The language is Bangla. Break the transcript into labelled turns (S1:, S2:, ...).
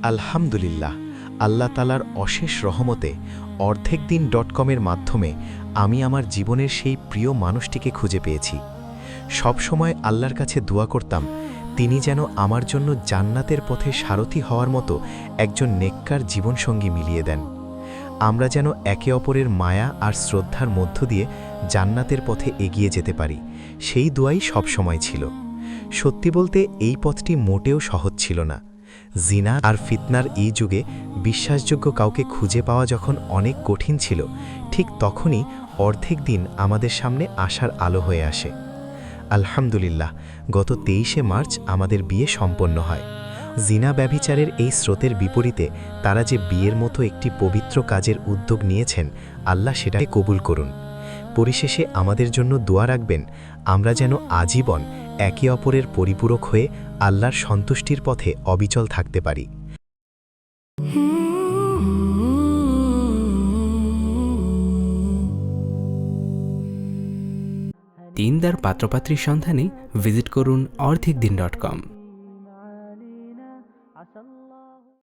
S1: আলহামদুলিল্লাহ, আল্লাহ তালার অশেষ রহমতে অর্ধেকদিন.কমের মাধ্যমে আমি আমার জীবনের সেই প্রিয় মানুষটিকে খুঁজে পেয়েছি। সব সময় আল্লাহর কাছে দোয়া করতাম তিনি যেন আমার জন্য জান্নাতের পথে সারথি হওয়ার মতো একজন নেককার জীবনসঙ্গী মিলিয়ে দেন। আমরা যেন একে অপরের মায়া আর শ্রদ্ধার মধ্য দিয়ে জান্নাতের পথে এগিয়ে যেতে পারি, সেই দোয়াই সবসময় ছিল। সত্যি বলতে এই পথটি মোটেও সহজ ছিল না। জিনা আর ফিতনার এই যুগে বিশ্বাসযোগ্য কাউকে খুঁজে পাওয়া যখন অনেক কঠিন ছিল, ঠিক তখনই অর্ধেক দিন আমাদের সামনে আশার আলো হয়ে আসে। আলহামদুলিল্লাহ, গত 23শে মার্চ আমাদের বিয়ে সম্পন্ন হয়। জিনা ব্যভিচারের এই স্রোতের বিপরীতে তারা যে বিয়ের মতো একটি পবিত্র কাজের উদ্যোগ নিয়েছেন, আল্লাহ সেটাকে কবুল করুন। পরিশেষে আমাদের জন্য দোয়া রাখবেন আমরা যেন আজীবন একে অপরের পরিপূরক হয়ে আল্লাহর সন্তুষ্টির পথে অবিচল থাকতে পারি।
S2: দিনদার পাত্রপাত্রীর সন্ধানে ভিজিট করুন অর্ধেকদিন.com।